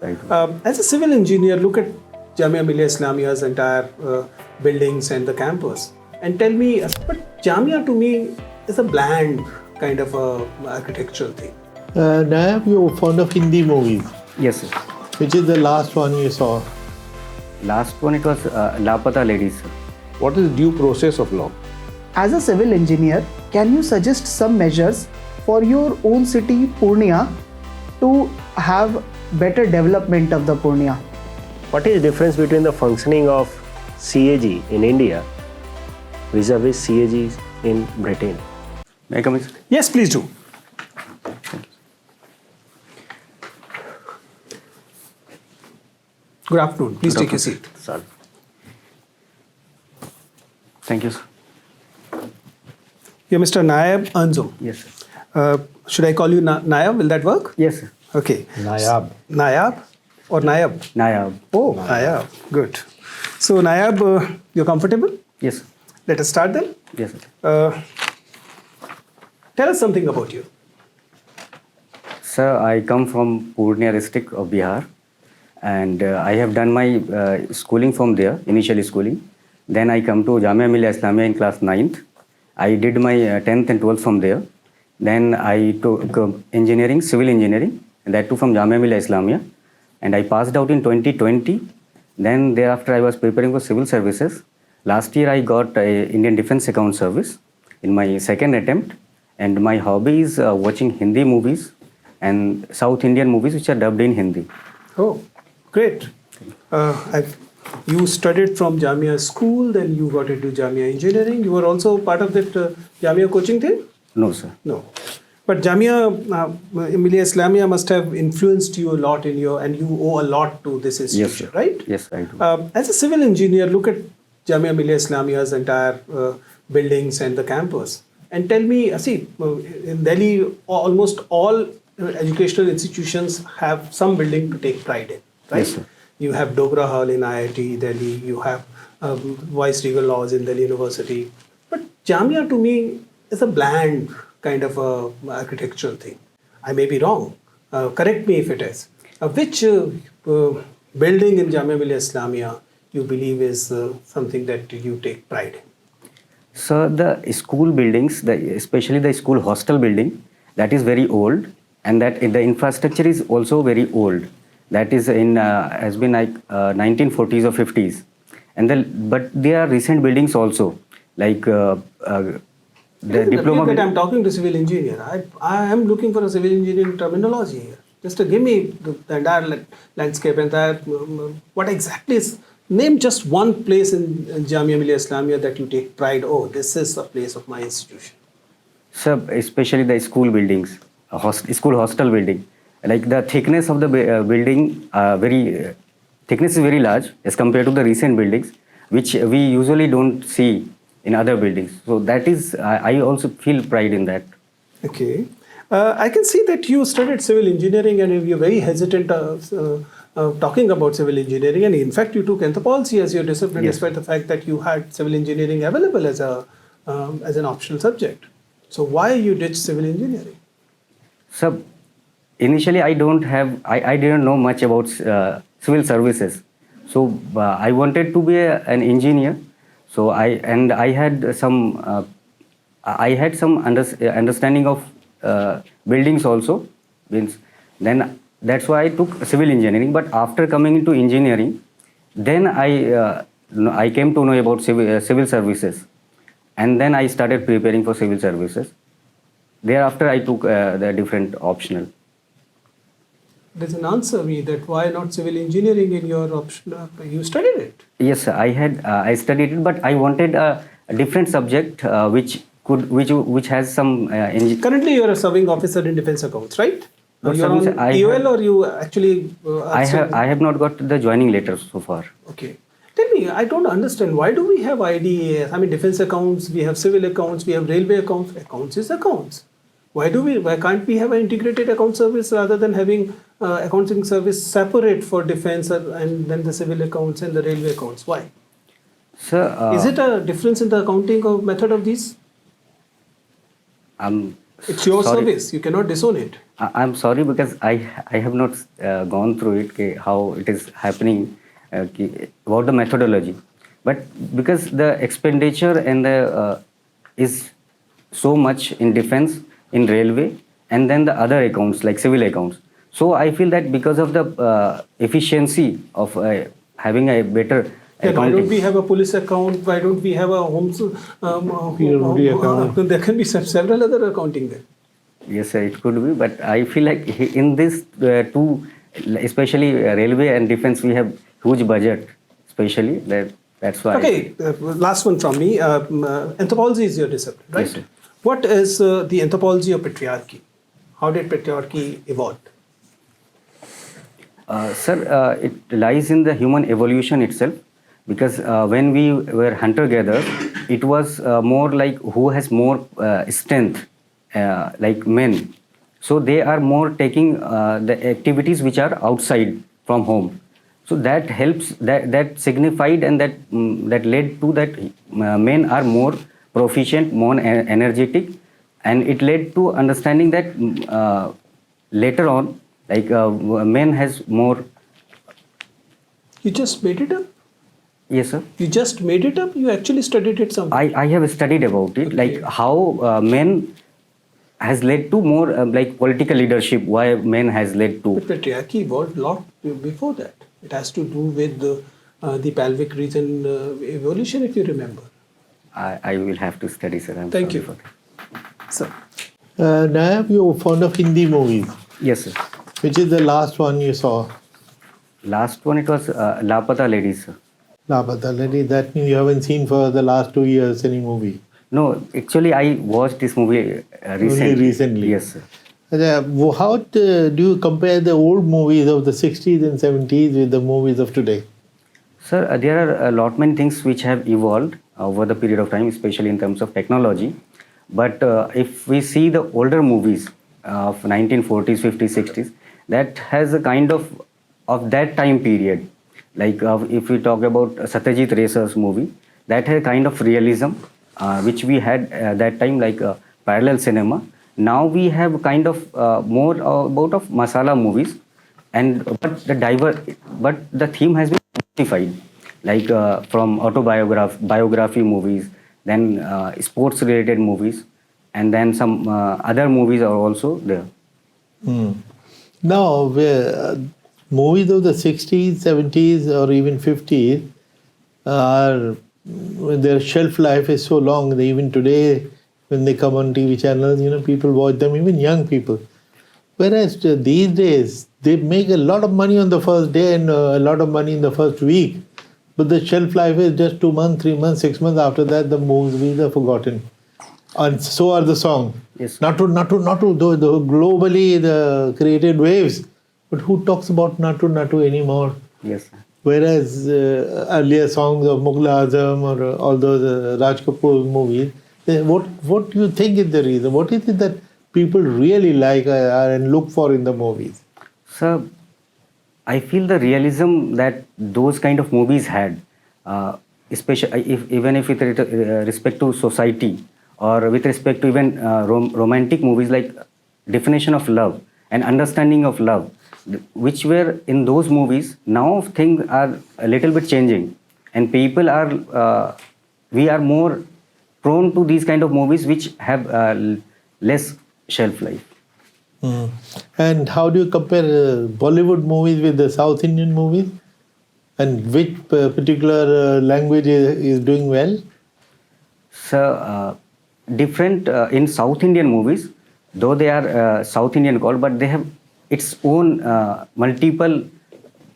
Right. As a civil engineer, look at Jamia Millia Islamia's entire buildings and the campus, and tell me, but Jamia to me is a bland kind of a architectural thing. Nayab, you're fond of Hindi movies. Yes, sir. Which is the last one you saw? Last one, it was Lapata Ladies, sir. What is due process of law? As a civil engineer, can you suggest some measures for your own city, Purnia, to have better development of the Purnia? What is the difference between the functioning of CAG in India vis-a-vis CAG in Britain? May I come in, sir? Yes, please do. Good afternoon. Please take a seat. Sir. Thank you, sir. You're Mr. Nayab Anjum. Yes, sir. Should I call you Nayab? Will that work? Yes, sir. Okay. Nayab. Nayab or Nayab? Nayab. Oh, Nayab. Good. So, Nayab, you're comfortable? Yes, sir. Let us start then. Yes, sir. Tell us something about you. Sir, I come from Purnia district of Bihar, and I have done my schooling from there, initially schooling. Then I come to Jamia Millia Islamia in class 9th. I did my 10th and 12th from there. Then I took engineering, civil engineering, and that too from Jamia Millia Islamia. And I passed out in 2020. Then thereafter I was preparing for civil services. Last year I got Indian Defence Account Service in my second attempt. And my hobby is watching Hindi movies and South Indian movies which are dubbed in Hindi. Oh, great. You studied from Jamia school, then you got into Jamia engineering. You were also part of that Jamia coaching thing? No, sir. No. But Jamia Millia Islamia must have influenced you a lot in your, and you owe a lot to this institution, Yes, sir. right? Yes, I do. As a civil engineer, look at Jamia Millia Islamia's entire buildings and the campus. And tell me, see, in Delhi, almost all educational institutions have some building to take pride in, right? Yes, sir. You have Dogra Hall in IIT Delhi, you have Vice Regal Laws in Delhi University. But Jamia to me is a bland kind of a architectural thing. I may be wrong. Correct me if it is. Which building in Jamia Millia Islamia you believe is something that you take pride in? So the school buildings, especially the school hostel building, that is very old, and that the infrastructure is also very old. That is has been like 1940s or 50s, and but there are recent buildings also, like the diploma. That I'm talking to civil engineer. I am looking for a civil engineering terminology here. Just to give me the entire landscape, entire what exactly is. Name just one place in Jamia Millia Islamia that you take pride. Oh, this is the place of my institution. So especially the school buildings, school hostel building, like the thickness of the building, thickness is very large as compared to the recent buildings, which we usually don't see in other buildings. So that is, I also feel pride in that. Okay. I can see that you studied civil engineering and you're very hesitant talking about civil engineering, and in fact you took anthropology as your discipline, Yes. despite the fact that you had civil engineering available as an optional subject. So why you ditched civil engineering? So initially I didn't know much about civil services. So I wanted to be an engineer. So I had some understanding of buildings also. Then that's why I took civil engineering. But after coming into engineering, then I came to know about civil services, and then I started preparing for civil services. Thereafter, I took the different optional. Doesn't answer me that why not civil engineering in your optional. You studied it. Yes, sir, I studied it, but I wanted a different subject which has some. Currently, you are a serving officer in defense accounts, right? Not You're on service, EOL or you actually? I have not got the joining letter so far. Okay. Tell me, I don't understand. Why do we have IDAS? I mean, defense accounts, we have civil accounts, we have railway accounts. Accounts is accounts. Why can't we have an integrated account service rather than having accounting service separate for defense and then the civil accounts and the railway accounts? Why? Sir, is it a difference in the accounting method of these? It's your Sorry. service. You cannot disown it. I'm sorry because I have not gone through it, how it is happening, about the methodology. But because the expenditure and the is so much in defense, in railway, and then the other accounts like civil accounts. So I feel that because of the efficiency of having a better Then why accounting. don't we have a police account? Why don't we have a homes? PWD account. There can be several other accounting there. Yes, sir, it could be, but I feel like in this two, especially railway and defense, we have huge budget, especially that's why. Okay, last one from me. Anthropology is your discipline, right? Yes, sir. What is the anthropology of patriarchy? How did patriarchy evolve? Sir, it lies in the human evolution itself, because when we were hunter-gatherers, it was more like who has more strength, like men. So they are more taking the activities which are outside from home. So that helps, that signified and that led to that men are more proficient, more energetic, and it led to understanding that later on, like men has more. You just made it up? Yes, sir. You just made it up? You actually studied it somewhere? I have studied about it, like how men has led to more like political leadership, why men has led to. But patriarchy evolved a lot before that. It has to do with the pelvic region evolution, if you remember. I will have to study, sir. I'm Thank sorry you. for that. So, Nayab, you're fond of Hindi movies. Yes, sir. Which is the last one you saw? Last one, it was Lapata Ladies, sir. Lapata Lady. That means you haven't seen for the last 2 years any movie. No, actually, I watched this movie recently. Only recently. Yes, sir. How do you compare the old movies of the 60s and 70s with the movies of today? Sir, there are a lot many things which have evolved over the period of time, especially in terms of technology. But if we see the older movies of 1940s, 50s, 60s, that has a kind of that time period. Like if we talk about Satyajit Ray's movie, that had a kind of realism which we had that time, like parallel cinema. Now we have kind of more about of masala movies, but the theme has been diversified, like from biography movies, then sports related movies, and then some other movies are also there. Now, movies of the 60s, 70s, or even 50s their shelf life is so long that even today, when they come on TV channels, people watch them, even young people. Whereas these days, they make a lot of money on the first day and a lot of money in the first week. But the shelf life is just 2 months, 3 months, 6 months. After that, the movies are forgotten. And so are the songs. Yes. Not to globally the created waves. But who talks about Natu anymore? Yes, sir. Whereas earlier songs of Mughal Azam or all those Raj Kapoor movies, what do you think is the reason? What is it that people really like and look for in the movies? Sir, I feel the realism that those kind of movies had, especially even if with respect to society or with respect to even romantic movies, like definition of love and understanding of love, which were in those movies. Now things are a little bit changing, and people are we are more prone to these kind of movies which have less shelf life. And how do you compare Bollywood movies with the South Indian movies? And which particular language is doing well? So, different in South Indian movies, though they are South Indian called, but they have its own multiple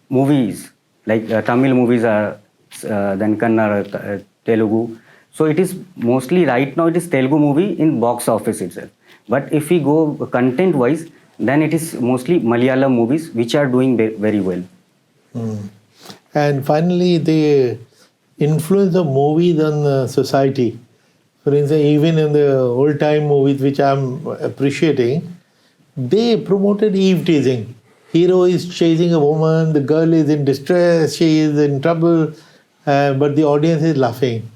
movies, like Tamil movies are, then Kannada, Telugu. So it is mostly right now it is Telugu movie in box office itself. But if we go content wise, then it is mostly Malayalam movies which are doing very well. And finally, the influence of movies on society. For instance, even in the old time movies which I'm appreciating, they promoted eve teasing. Hero is chasing a woman, the girl is in distress, she is in trouble, but the audience is laughing.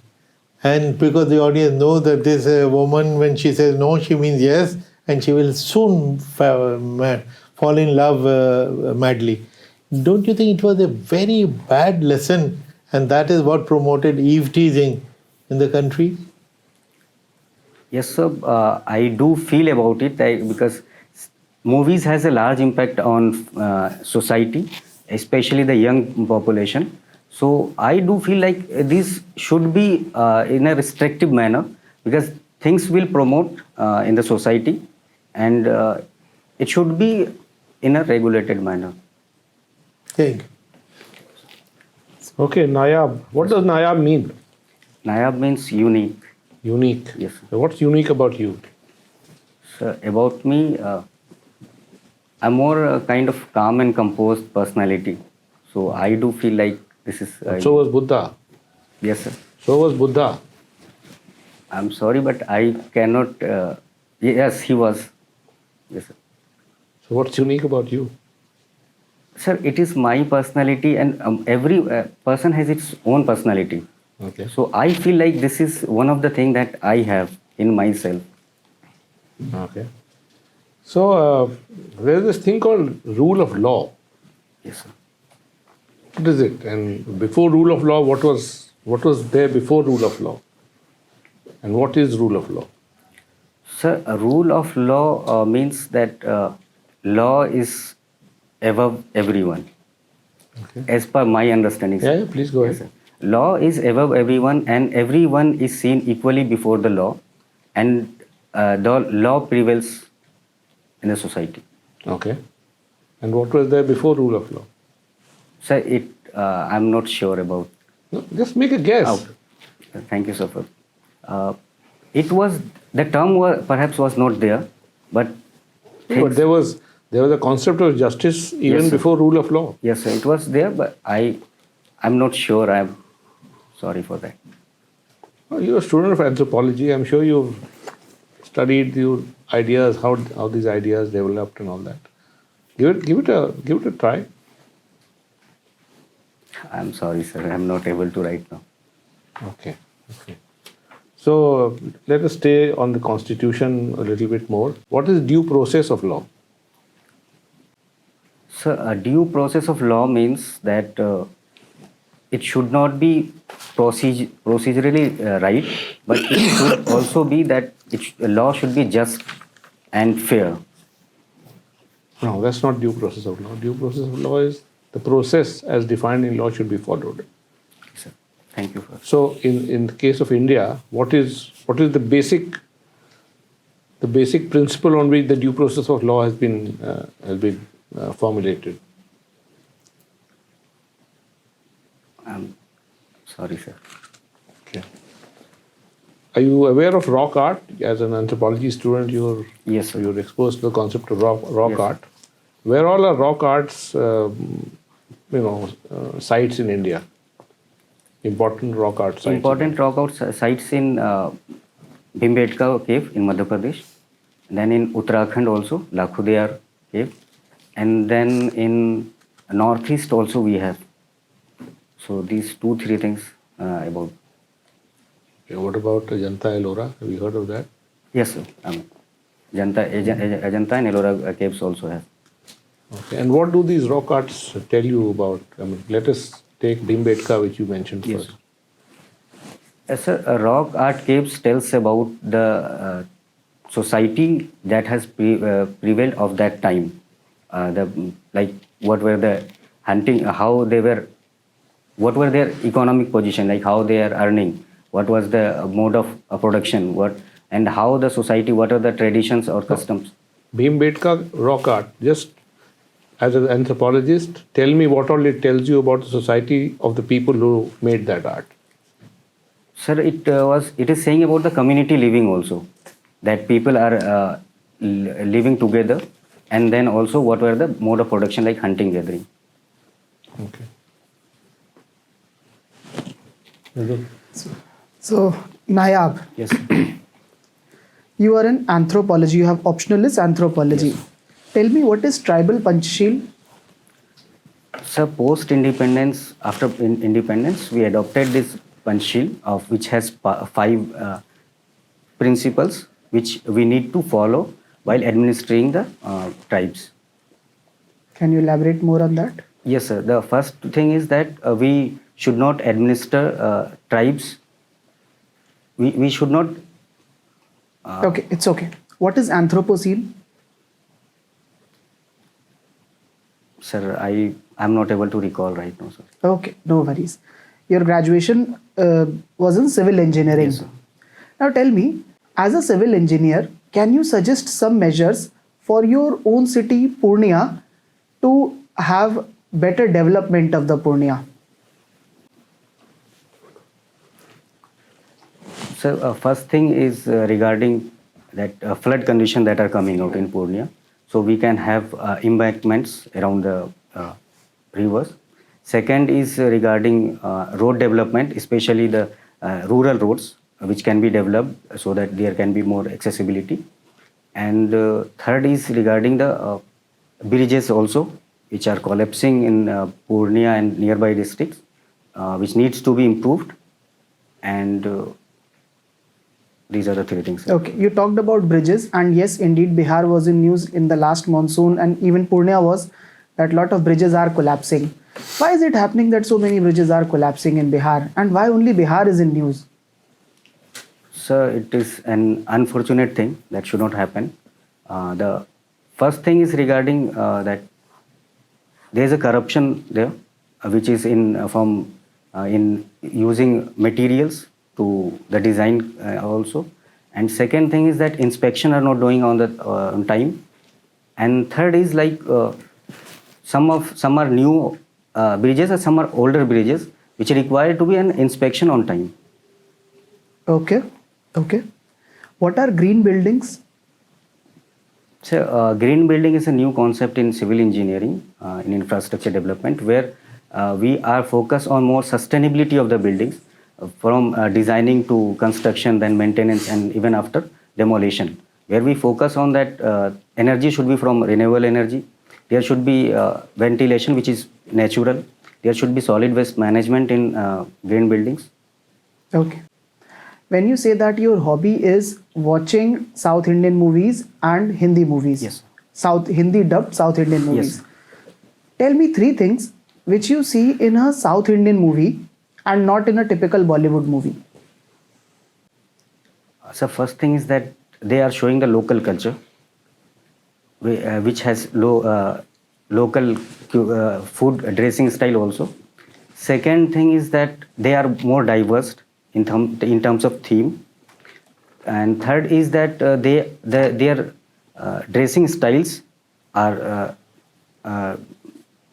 And because the audience knows that this woman, when she says no, she means yes, and she will soon fall in love madly. Don't you think it was a very bad lesson, and that is what promoted eve teasing in the country? Yes, sir. I do feel about it because movies has a large impact on society, especially the young population. So I do feel like this should be in a restrictive manner, because things will promote in the society, and it should be in a regulated manner. Think. Okay, Nayab. What does Nayab mean? Nayab means unique. Unique. Yes. So what's unique about you? So about me, I'm more kind of calm and composed personality. So I do feel like this is. So was Buddha. Yes, sir. So was Buddha. I'm sorry, but I cannot. Yes, he was. Yes, sir. So what's unique about you? Sir, it is my personality, and every person has its own personality. Okay. So I feel like this is one of the things that I have in myself. Okay. So there's this thing called rule of law. Yes, sir. What is it? And before rule of law, what was there before rule of law? And what is rule of law? Sir, a rule of law means that law is above everyone. Okay. As per my understanding. Sir. Yeah, please go Yes, ahead. sir. Law is above everyone, and everyone is seen equally before the law, and the law prevails in the society. Okay. And what was there before rule of law? Sir, I'm not sure about. No, just make a guess. Out. Thank you, sir. It was, the term perhaps was not there, but But there was a concept of justice even Yes, sir. before rule of law. yes, sir, it was there, but I'm not sure. I'm sorry for that. Oh, you're a student of anthropology. I'm sure you've studied your ideas, how these ideas developed and all that. Give it a try. I'm sorry, sir. I'm not able to right now. Okay. So let us stay on the Constitution a little bit more. What is due process of law? Sir, a due process of law means that it should not be procedurally right, but it should also be that law should be just and fair. No, that's not due process of law. Due process of law is the process as defined in law should be followed. Sir, thank you for. So in the case of India, what is the basic principle on which the due process of law has been formulated? I'm sorry, sir. Okay. Are you aware of rock art? As an anthropology student, Yes, sir. you're exposed to the concept of rock Yes, art. Where all are rock arts, sites in India? Important rock art sites. Important rock art sites in Bhimbetka cave in Madhya Pradesh, then in Uttarakhand also, Lakhudiyar cave, and then in northeast also we have. So these 2-3 things about. Okay, what about Ajanta Ellora? Have you heard of that? Yes, sir. Ajanta and Ellora caves also have. Okay. And what do these rock arts tell you about? Let us take Bhimbetka, which you mentioned Yes. first. Yes, sir. Rock art caves tells about the society that has prevailed of that time. What were the hunting, how they were, what were their economic position, like how they are earning, what was the mode of production, and how the society, what are the traditions or customs. Bhimbetka rock art, just as an anthropologist, tell me what all it tells you about the society of the people who made that art. Sir, it is saying about the community living also, that people are living together, and then also what were the mode of production, like hunting, gathering. Okay. So, Nayab, Yes. you are in anthropology. You have optional list anthropology. Yes. Tell me, what is tribal Panchsheel? So post-independence, after independence, we adopted this Panchsheel, which has 5 principles which we need to follow while administering the tribes. Can you elaborate more on that? Yes, sir. The first thing is that we should not administer tribes. We should not. Okay, it's okay. What is Anthropocene? Sir, I'm not able to recall right now, sir. Okay, no worries. Your graduation was in civil engineering. Yes, sir. Now tell me, as a civil engineer, can you suggest some measures for your own city, Purnia, to have better development of the Purnia? So first thing is regarding that flood condition that are coming out in Purnia. So we can have embankments around the rivers. Second is regarding road development, especially the rural roads, which can be developed so that there can be more accessibility. And third is regarding the bridges also, which are collapsing in Purnia and nearby districts, which needs to be improved. And these are the three things. Okay, you talked about bridges, and yes, indeed, Bihar was in news in the last monsoon, and even Purnia was, that lot of bridges are collapsing. Why is it happening that so many bridges are collapsing in Bihar, and why only Bihar is in news? Sir, it is an unfortunate thing that should not happen. The first thing is regarding that there is a corruption there, which is in using materials to the design also. And second thing is that inspection are not doing on time. And third is like some are new bridges and some are older bridges which require to be an inspection on time. Okay. What are green buildings? So green building is a new concept in civil engineering, in infrastructure development, where we are focused on more sustainability of the buildings, from designing to construction, then maintenance, and even after demolition, where we focus on that energy should be from renewable energy. There should be ventilation which is natural. There should be solid waste management in green buildings. Okay. When you say that your hobby is watching South Indian movies and Hindi movies, Yes. Hindi dubbed South Indian movies. Yes. Tell me three things which you see in a South Indian movie and not in a typical Bollywood movie. So first thing is that they are showing the local culture, which has local food dressing style also. Second thing is that they are more diverse in terms of theme. And third is that their dressing styles are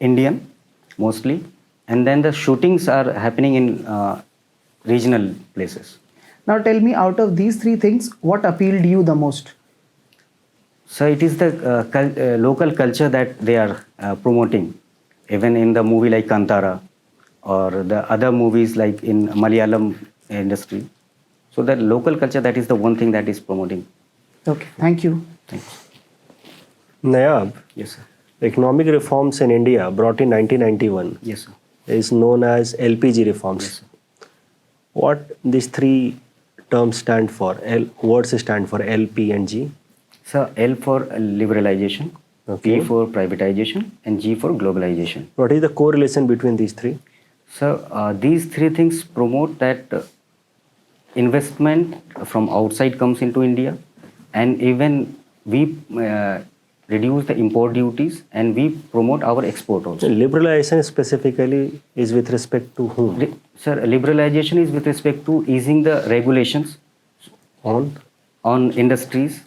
Indian mostly. And then the shootings are happening in regional places. Now tell me, out of these three things, what appealed you the most? So it is the local culture that they are promoting, even in the movie like Kantara or the other movies like in Malayalam industry. So that local culture, that is the one thing that is promoting. Okay, thank you. Thanks. Nayab, Yes, sir. economic reforms in India brought in 1991 Yes, sir. is known as LPG reforms. Yes, sir. What these three terms stand for? Words stand for L, P and G? So L for liberalization, Okay. P for privatization, and G for globalization. What is the correlation between these three? So these three things promote that investment from outside comes into India, and even we reduce the import duties and we promote our export also. Liberalization specifically is with respect to whom? Sir, liberalization is with respect to easing the regulations on industries,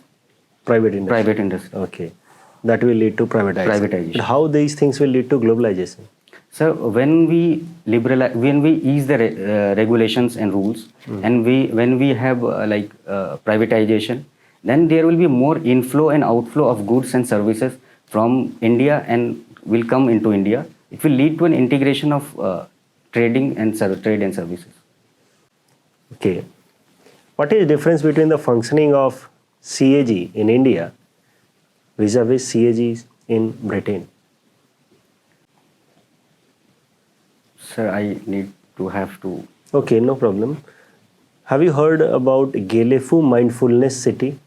Private industry. private industry. Okay. That will lead to privatization. But how these things will lead to globalization? So when we ease the regulations and rules, and when we have privatization, then there will be more inflow and outflow of goods and services from India and will come into India. It will lead to an integration of trading and trade and services. Okay. What is the difference between the functioning of CAG in India vis-a-vis CAG in Britain? Sir, I need to have to. Okay, no problem. Have you heard about Gelefu Mindfulness City?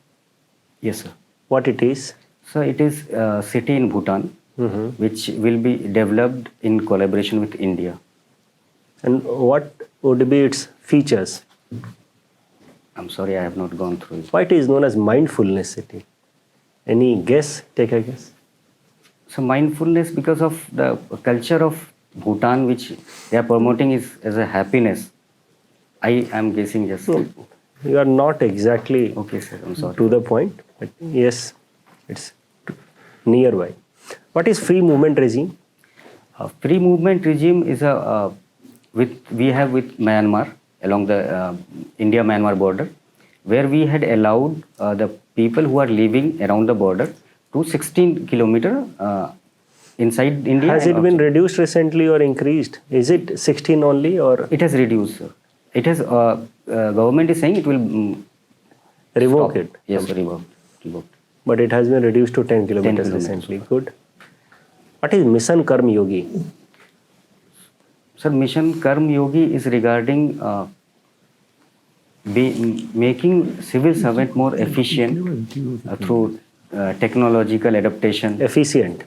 Yes, sir. What it is? So it is a city in Bhutan, which will be developed in collaboration with India. And what would be its features? I'm sorry, I have not gone through it. Why it is known as mindfulness city? Any guess? Take a guess. So mindfulness, because of the culture of Bhutan, which they are promoting is as a happiness. I am guessing just. You are not exactly Okay, sir. I'm sorry. to the point, but yes, it's nearby. What is free movement regime? Free movement regime is a we have with Myanmar along the India-Myanmar border, where we had allowed the people who are living around the border to 16 kilometer inside India. Has and it been outside. reduced recently or increased? Is it 16 only or It has reduced, sir. It has government is saying it will revoke stop. it? Yes, revoked. But it has been reduced to 10 kilometers kilometers. recently. Good. What is Mission Karm Yogi? Sir, Mission Karm Yogi is regarding making civil servant more efficient through technological adaptation. Efficient.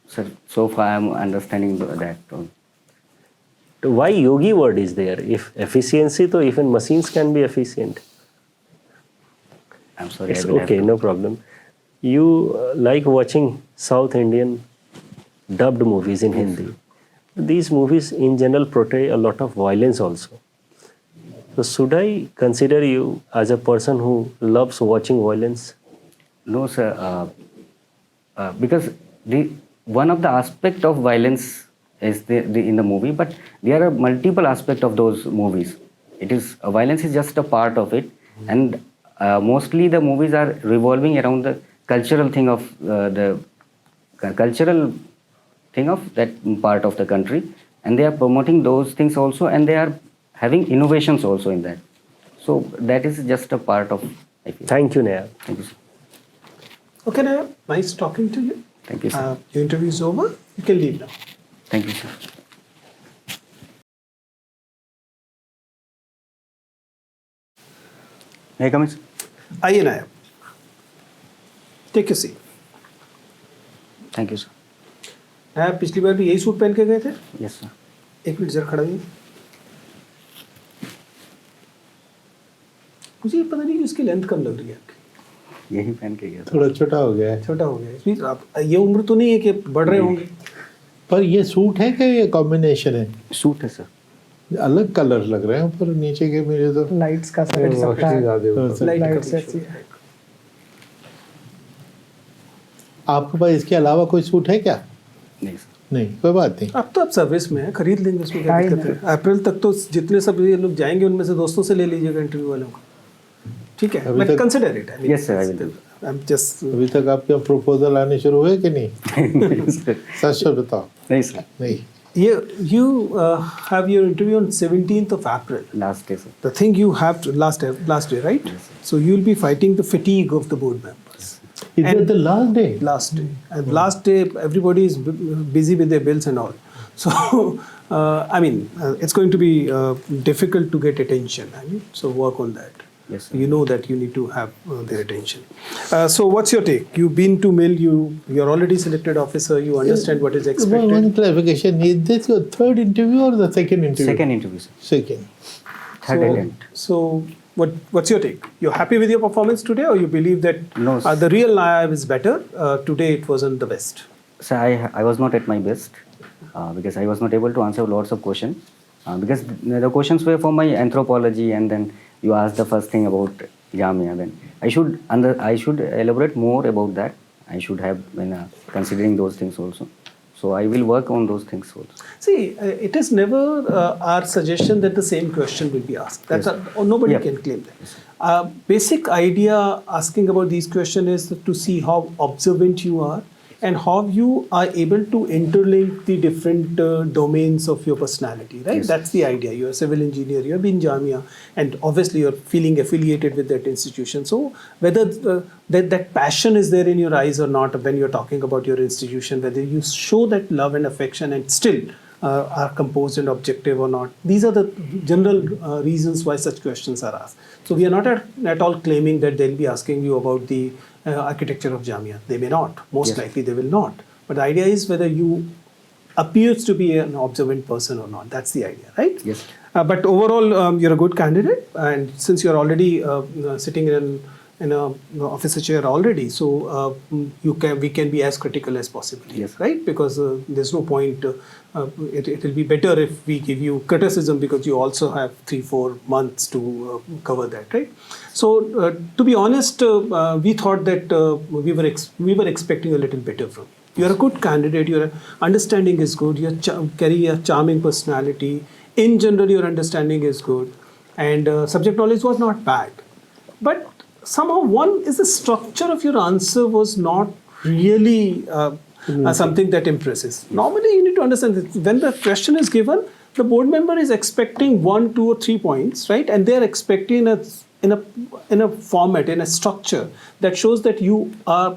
Sir, so far I am understanding that. Why yogi word is there? If efficiency, so even machines can be efficient. I'm sorry. It's I will have okay, to- no problem. You like watching South Indian dubbed movies in Hindi. These movies in general portray a lot of violence also. So should I consider you as a person who loves watching violence? No, sir. Because one of the aspect of violence is in the movie, but there are multiple aspects of those movies. It is violence is just a part of it, and mostly the movies are revolving around the cultural thing of that part of the country, and they are promoting those things also, and they are having innovations also in that. So that is just a part of. I feel. Thank you, Nayab. Thank you, sir. Okay, Nayab, nice talking to you. Thank you, sir. Your interview is over. You can leave now. Thank you, sir. May I come in, sir? आइए नायब. Take a seat. Thank you, sir. नायब पिछली बार भी यही suit पहन के गए थे. Yes, sir. एक मिनट जरा खड़ा हुई. मुझे ये पता नहीं कि उसकी लेंथ कम लग रही है आपकी. यही पहन के गया था. थोड़ा छोटा हो गया है। छोटा हो गया. इसमें आप ये उम्र तो नहीं है कि बढ़ रहे होंगे. पर ये सूट है कि ये कॉम्बिनेशन है? सूट है, सर. अलग कलर लग रहे हैं ऊपर नीचे के मेरे तो। लाइट्स का सेट सकता है, लाइट से आपके पास इसके अलावा कोई सूट है क्या? नहीं, सर. नहीं, कोई बात नहीं। अब तो आप सर्विस में है, खरीद लेंगे, उसमें क्या टाइम दिक्कत है. अप्रैल तक तो जितने सब ये लोग जाएंगे उनमें से दोस्तों से ले लीजिएगा इंटरव्यू वालों को. ठीक है, अभी बट तक- consider it. Yes, sir, I will do. I am just. अभी तक आपके प्रपोजल आने शुरू हुए कि नहीं? सच सच बताओ। नहीं, सर. नहीं। You have your interview on 17th of April. Last day, sir. The thing you have to last day, right? So you'll be fighting the fatigue of the board members. Is it the last day? Last day, and last day everybody is busy with their bills and all. So I mean, it's going to be difficult to get attention. I mean, so work on that. Yes, sir. You know that you need to have their attention. So what's your take? You've been to mill. You're already selected officer. You understand what is expected. One clarification. Is this your third interview or the second interview? Second interview, sir. Second. Third attempt. So what's your take? You're happy with your performance today, or you believe that No, sir. the real Nayab is better? Today it wasn't the best. So I was not at my best because I was not able to answer lots of questions because the questions were for my anthropology, and then you asked the first thing about Jamia. Then I should elaborate more about that. I should have been considering those things also. So I will work on those things also. See, it is never our suggestion that the same question will be asked. That's nobody Yeah. can claim that. Basic idea asking about these questions is to see how observant you are and how you are able to interlink the different domains of your personality, right? Yes. That's the idea. You're a civil engineer, you've been Jamia, and obviously you're feeling affiliated with that institution. So whether that passion is there in your eyes or not when you're talking about your institution, whether you show that love and affection and still are composed and objective or not. These are the general reasons why such questions are asked. So we are not at all claiming that they'll be asking you about the architecture of Jamia. They may not. Most likely they will not. But the idea is whether you appears to be an observant person or not. That's the idea, right? Yes. But overall, you're a good candidate, and since you're already sitting in a officer chair already, so we can be as critical as possible, Yes. right? Because there's no point. It will be better if we give you criticism because you also have 3-4 months to cover that, right? So to be honest, we thought that we were expecting a little better from you. You're a good candidate. Your understanding is good. You carry a charming personality. In general, your understanding is good, and subject knowledge was not bad. But somehow, one is the structure of your answer was not really something that impresses. Normally, you need to understand that when the question is given, the board member is expecting 1, 2, or 3 points, right? And they are expecting in a format, in a structure that shows that you are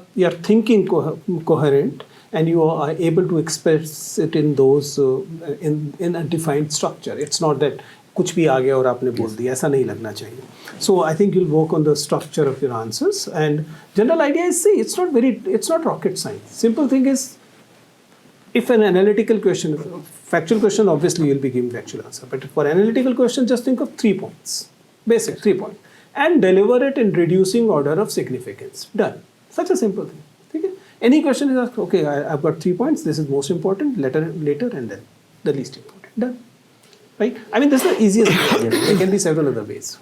thinking coherent, and you are able to express it in those in a defined structure. It's not that कुछ भी आ गया और आपने बोल दिया, ऐसा नहीं लगना चाहिए. So I think you'll work on the structure of your answers, and general idea is, see, it's not rocket science. Simple thing is, if an analytical question, factual question, obviously you'll be giving factual answer. But for analytical question, just think of 3 points, basic 3 points, and deliver it in reducing order of significance. Done. Such a simple thing. Okay? Any question is asked, okay, I've got 3 points. This is most important. Later, and then the least important. Done. Right? I mean, this is the easiest way. There can be several other ways.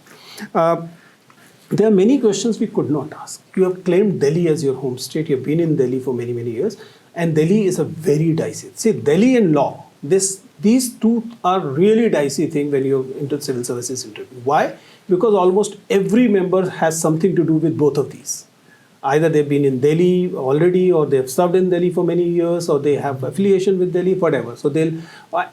There are many questions we could not ask. You have claimed Delhi as your home state. You have been in Delhi for many, many years. And Delhi is a very dicey. See, Delhi and law, these two are really dicey thing when you're into civil services interview. Why? Because almost every member has something to do with both of these. Either they've been in Delhi already, or they've served in Delhi for many years, or they have affiliation with Delhi, whatever. So they'll,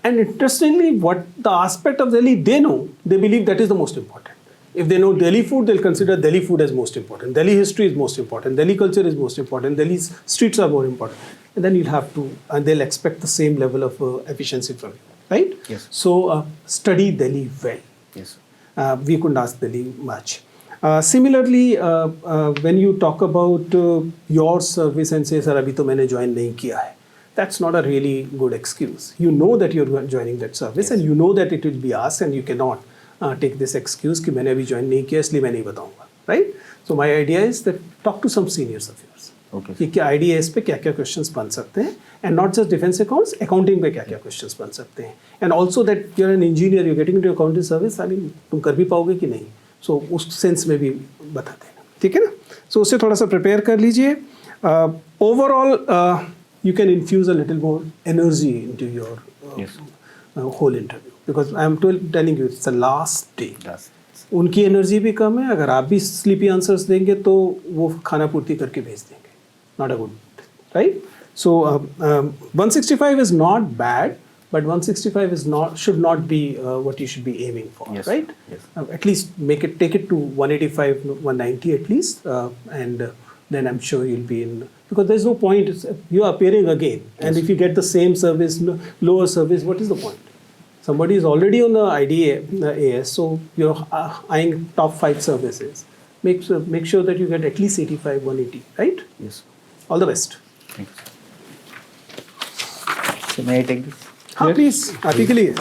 and interestingly, what the aspect of Delhi they know, they believe that is the most important. If they know Delhi food, they'll consider Delhi food as most important. Delhi history is most important. Delhi culture is most important. Delhi's streets are more important. And then you'll have to, and they'll expect the same level of efficiency from you, right? Yes. So study Delhi well. Yes. We couldn't ask Delhi much. Similarly, when you talk about your service and say, sir, abhi to maine join nahi kiya hai, that's not a really good excuse. You know that you're joining that service, and you know that it will be asked, and you cannot take this excuse कि मैंने अभी join नहीं किया इसलिए मैं नहीं बताऊंगा, right? So my idea is that talk to some seniors of yours. Okay. कि क्या idea इस पे क्या-क्या questions बन सकते हैं, and not just defense accounts, accounting पे क्या-क्या questions बन सकते हैं, and also that you're an engineer, you're getting into accounting service, I mean तुम कर भी पाओगे कि नहीं? So उस sense में भी बता देना, ठीक है ना? So उससे थोड़ा सा prepare कर लीजिए. Overall, you can infuse a little more energy into your whole interview, because I am telling you it's the last day. उनकी एनर्जी भी कम है. अगर आप भी स्लीपी आंसर्स देंगे तो वो खाना पूर्ति करके भेज देंगे. Not a good, right? So 165 is not bad, but 165 should not be what you should be aiming for, right? Yes. At least take it to 185, 190 at least, and then I'm sure you'll be in, because there's no point. You are appearing again, and if you get the same service, lower service, what is the point? Somebody is already on the IDA, so you're eyeing top 5 services. Make sure that you get at least 85, 180, right? Yes. All the best. Thank you. So may I take this? हाँ, please. आप ही के लिए.